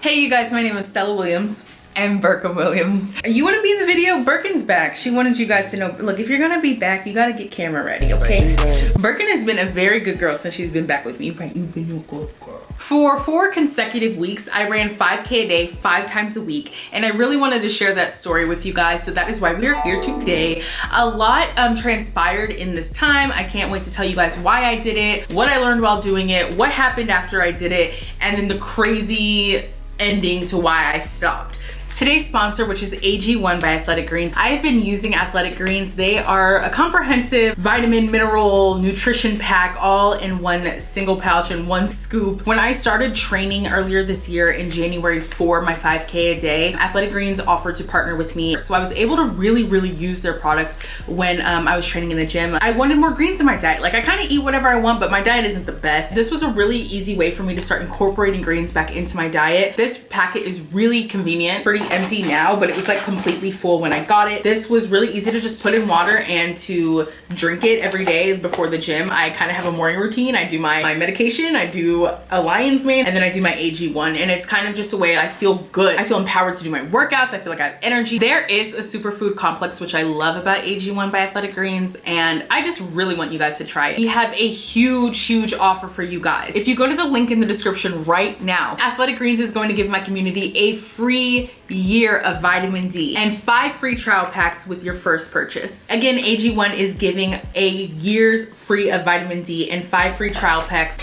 Hey you guys, my name is Stella Williams and Birkin Williams. You want to be in the video? Birkin's back. She wanted you guys to know, look, if you're gonna be back, you gotta get camera ready, okay? Birkin has been a very good girl since she's been back with me. Right, you've been your good girl. For 4 consecutive weeks, I ran 5K a day, 5 times a week, and I really wanted to share that story with you guys, so that is why we're here today. A lot transpired in this time. I can't wait to tell you guys why I did it, what I learned while doing it, what happened after I did it, and then the crazy ending to why I stopped. Today's sponsor, which is AG1 by Athletic Greens. I have been using Athletic Greens. They are a comprehensive vitamin, mineral, nutrition pack all in one single pouch and one scoop. When I started training earlier this year in January for my 5K a day, Athletic Greens offered to partner with me. So I was able to really use their products when I was training in the gym. I wanted more greens in my diet. Like, I kind of eat whatever I want, but my diet isn't the best. This was a really easy way for me to start incorporating greens back into my diet. This packet is really convenient, pretty empty now, but it was like completely full when I got it. This was really easy to just put in water and to drink it every day before the gym. I kind of have a morning routine. I do my medication, I do a lion's mane, and then I do my AG1, and it's kind of just a way I feel good. I feel empowered to do my workouts. I feel like I have energy. There is a superfood complex, which I love about AG1 by Athletic Greens, and I just really want you guys to try it. We have a huge offer for you guys. If you go to the link in the description right now, Athletic Greens is going to give my community a free year of vitamin D and 5 free trial packs with your first purchase. Again, AG1 is giving a year's free of vitamin D and 5 free trial packs.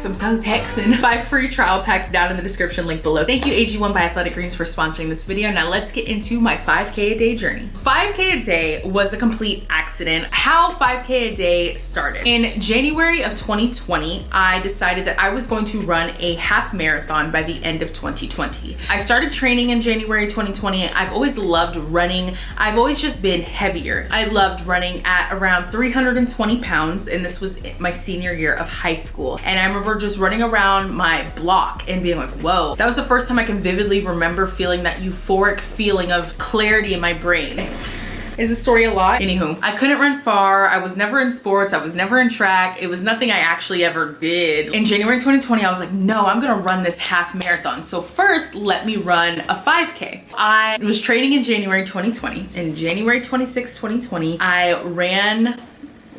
I'm so Texan. 5 free trial packs down in the description link below. Thank you AG1 by Athletic Greens for sponsoring this video. Now let's get into my 5K a day journey. 5K a day was a complete accident. How 5K a day started. In January of 2020, I decided that I was going to run a half marathon by the end of 2020. I started training in January 2020. I've always loved running. I've always just been heavier. I loved running at around 320 pounds, and this was my senior year of high school. And I remember just running around my block and being like, whoa. That was the first time I can vividly remember feeling that euphoric feeling of clarity in my brain. Is the story a lot? Anywho, I couldn't run far. I was never in sports. I was never in track. It was nothing I actually ever did. In January 2020, I was like, no, I'm gonna run this half marathon. So first, let me run a 5K. I was training in January 2020. In January 26, 2020, I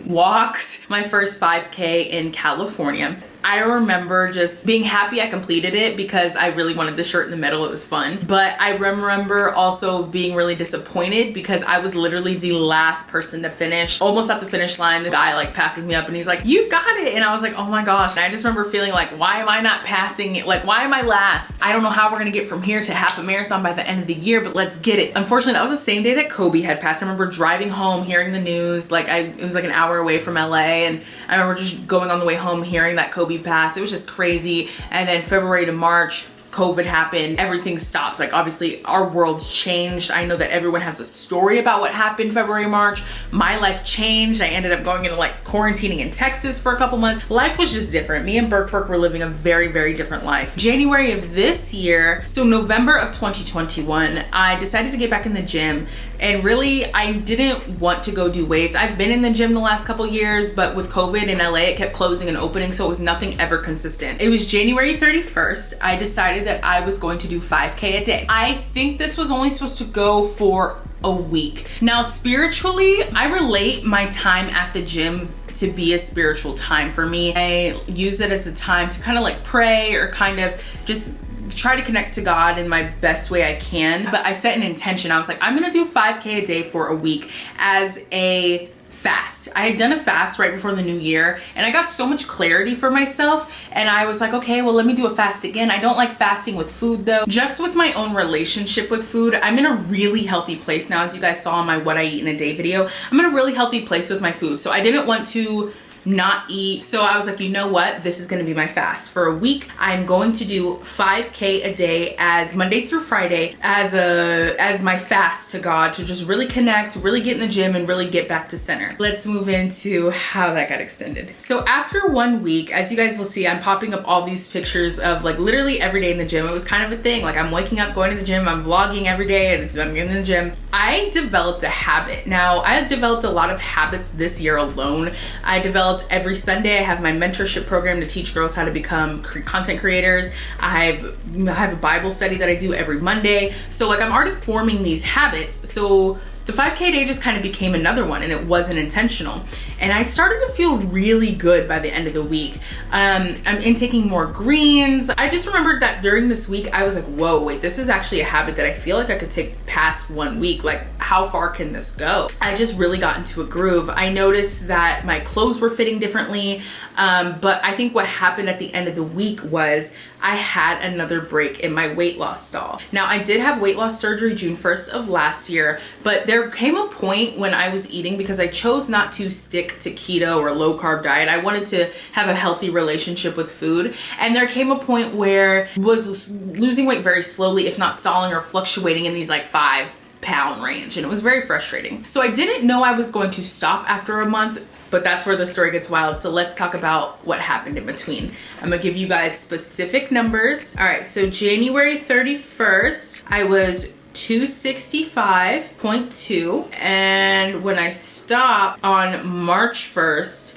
walked my first 5K in California. I remember just being happy I completed it because I really wanted the shirt in the middle. It was fun. But I remember also being really disappointed because I was literally the last person to finish. Almost at the finish line, the guy like passes me up and he's like, you've got it. And I was like, oh my gosh. And I just remember feeling like, why am I not passing it? Like, why am I last? I don't know how we're gonna get from here to half a marathon by the end of the year, but let's get it. Unfortunately, that was the same day that Kobe had passed. I remember driving home, hearing the news. Like it was like an hour away from LA. And I remember just going on the way home, hearing that Kobe passed. It was just crazy. And then February to March, COVID happened, everything stopped. Like obviously our world's changed. I know that everyone has a story about what happened February, March. My life changed. I ended up going into like quarantining in Texas for a couple months. Life was just different. Me and Burke were living a very different life. January of this year, so November of 2021, I decided to get back in the gym. And really, I didn't want to go do weights. I've been in the gym the last couple years, but with COVID in LA, it kept closing and opening, so it was nothing ever consistent. It was January 31st, I decided that I was going to do 5K a day. I think this was only supposed to go for a week. Now, spiritually, I relate my time at the gym to be a spiritual time for me. I use it as a time to kind of like pray or kind of just try to connect to God in my best way I can. But I set an intention. I was like, I'm gonna do 5K a day for a week as a fast. I had done a fast right before the new year and I got so much clarity for myself, and I was like, okay, well, let me do a fast again. I don't like fasting with food though. Just with my own relationship with food, I'm in a really healthy place now. As you guys saw in my what I eat in a day video, I'm in a really healthy place with my food. So I didn't want to not eat. So I was like, you know what? This is gonna be my fast. For a week, I'm going to do 5K a day as Monday through Friday as my fast to God, to just really connect, really get in the gym and really get back to center. Let's move into how that got extended. So after 1 week, as you guys will see, I'm popping up all these pictures of like literally every day in the gym. It was kind of a thing. Like I'm waking up, going to the gym, I'm vlogging every day, and I'm getting in the gym. I developed a habit. Now, I developed a lot of habits this year alone. I developed developed every Sunday. I have my mentorship program to teach girls how to become content creators. I have a Bible study that I do every Monday. So like I'm already forming these habits. So the 5K day just kind of became another one, and it wasn't intentional. And I started to feel really good by the end of the week. I'm intaking more greens. I just remembered that during this week, I was like, whoa, wait, this is actually a habit that I feel like I could take past 1 week. Like, how far can this go? I just really got into a groove. I noticed that my clothes were fitting differently. But I think what happened at the end of the week was I had another break in my weight loss stall. Now, I did have weight loss surgery June 1st of last year, but there came a point when I was eating, because I chose not to stick to keto or low carb diet. I wanted to have a healthy relationship with food. And there came a point where I was losing weight very slowly, if not stalling or fluctuating in these like 5-pound range. And it was very frustrating. So I didn't know I was going to stop after a month, but that's where the story gets wild. So let's talk about what happened in between. I'm gonna give you guys specific numbers. All right, so January 31st, I was 265.2, and when I stopped on March 1st,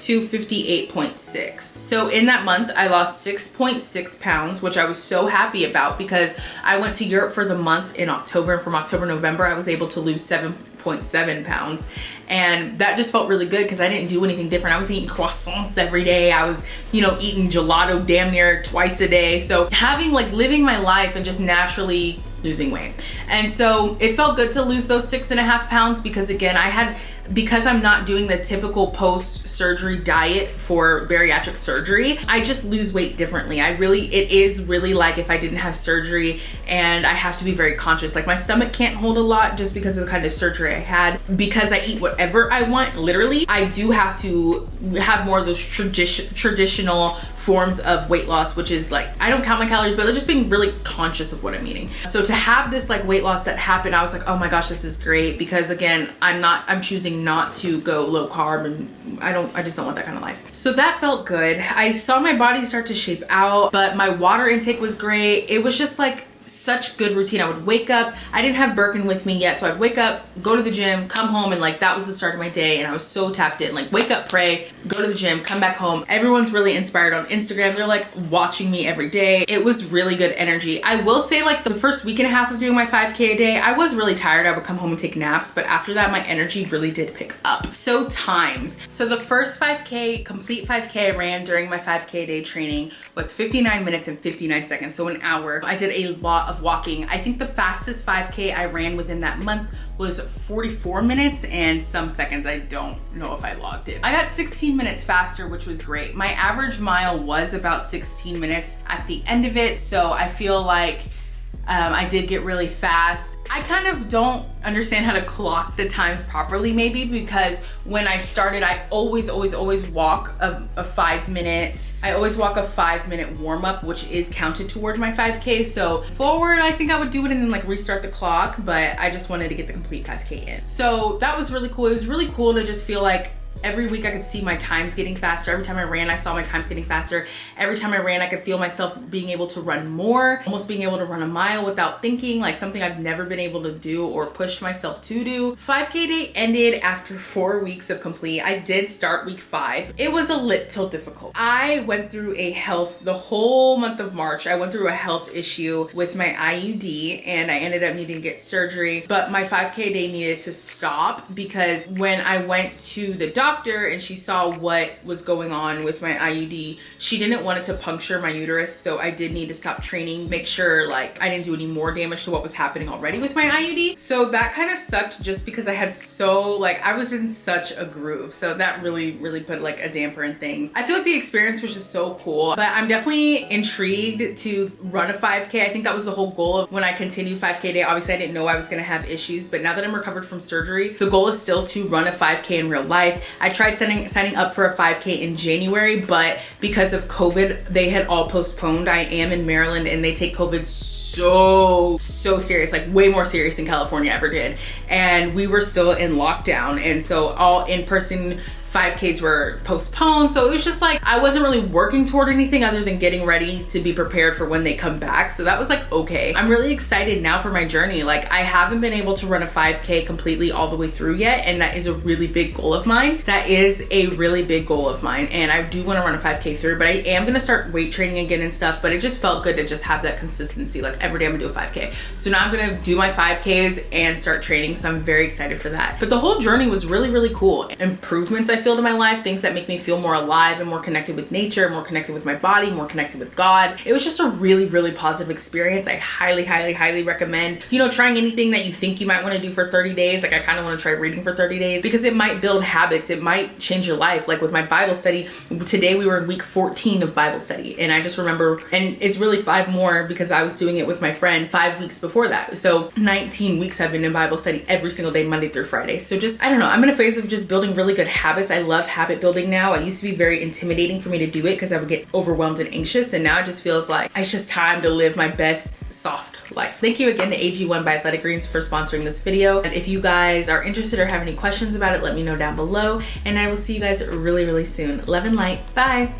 258.6. So in that month, I lost 6.6 pounds, which I was so happy about, because I went to Europe for the month in October, and from October, November, I was able to lose 7.7 pounds. And that just felt really good because I didn't do anything different. I was eating croissants every day. I was, eating gelato damn near twice a day. So living my life and just naturally losing weight. And so it felt good to lose those 6.5 pounds, because again, because I'm not doing the typical post-surgery diet for bariatric surgery, I just lose weight differently. It is really like if I didn't have surgery, and I have to be very conscious. Like my stomach can't hold a lot just because of the kind of surgery I had. Because I eat whatever I want, literally, I do have to have more of those traditional forms of weight loss, which is like, I don't count my calories, but just being really conscious of what I'm eating. So to have this like weight loss that happened, I was like, oh my gosh, this is great, because again, I'm choosing not to go low carb, and I just don't want that kind of life. So that felt good. I saw my body start to shape out, but my water intake was great. It was just like such good routine. I would wake up, I didn't have Birkin with me yet, so I'd wake up, go to the gym, come home, and like that was the start of my day. And I was so tapped in, like wake up, pray, go to the gym, come back home. Everyone's really inspired on Instagram. They're like watching me every day. It was really good energy. I will say, like the first week and a half of doing my 5K a day, I was really tired. I would come home and take naps, but after that, my energy really did pick up. So the first complete 5K I ran during my 5K a day training was 59 minutes and 59 seconds, so an hour. I did a lot of walking. I think the fastest 5K I ran within that month was 44 minutes and some seconds. I don't know if I logged it. I got 16 minutes faster, which was great. My average mile was about 16 minutes at the end of it, so I feel like I did get really fast. I kind of don't understand how to clock the times properly, maybe, because when I started, I always walk a 5 minute. I always walk a 5 minute warm up, which is counted towards my 5K. So forward, I think I would do it and then like restart the clock, but I just wanted to get the complete 5K in. So that was really cool. It was really cool to just feel like every week I could see my times getting faster. Every time I ran, I saw my times getting faster. Every time I ran, I could feel myself being able to run more, almost being able to run a mile without thinking, like something I've never been able to do or pushed myself to do. 5K day ended after 4 weeks of complete. I did start week 5. It was a little difficult. I went through the whole month of March, I went through a health issue with my IUD, and I ended up needing to get surgery, but my 5K day needed to stop because when I went to the doctor and she saw what was going on with my IUD, she didn't want it to puncture my uterus, so I did need to stop training, make sure like I didn't do any more damage to what was happening already with my IUD. So that kind of sucked just because I was in such a groove. So that really put like a damper in things. I feel like the experience was just so cool, but I'm definitely intrigued to run a 5K. I think that was the whole goal of when I continued 5K day. Obviously I didn't know I was gonna have issues, but now that I'm recovered from surgery, the goal is still to run a 5K in real life. I tried signing up for a 5K in January, but because of COVID, they had all postponed. I am in Maryland and they take COVID so serious, like way more serious than California ever did. And we were still in lockdown. And so all in-person 5Ks were postponed. So it was just like, I wasn't really working toward anything other than getting ready to be prepared for when they come back. So that was like, okay. I'm really excited now for my journey. Like, I haven't been able to run a 5K completely all the way through yet. And that is a really big goal of mine. That is a really big goal of mine. And I do want to run a 5K through, but I am going to start weight training again and stuff. But it just felt good to just have that consistency. Like every day I'm gonna do a 5K. So now I'm gonna do my 5Ks and start training. So I'm very excited for that. But the whole journey was really, really cool. Improvements I feel to my life, things that make me feel more alive and more connected with nature, more connected with my body, more connected with God. It was just a really, really positive experience. I highly, highly, highly recommend, you know, trying anything that you think you might want to do for 30 days. Like I kind of want to try reading for 30 days because it might build habits. It might change your life. Like with my Bible study, today we were in week 14 of Bible study. And I just remember, and it's really 5 more because I was doing it with my friend 5 weeks before that. So 19 weeks I've been in Bible study every single day, Monday through Friday. So just, I don't know, I'm in a phase of just building really good habits. I love habit building now. It used to be very intimidating for me to do it because I would get overwhelmed and anxious. And now it just feels like it's just time to live my best soft life. Thank you again to AG1 by Athletic Greens for sponsoring this video. And if you guys are interested or have any questions about it, let me know down below. And I will see you guys really, really soon. Love and light. Bye.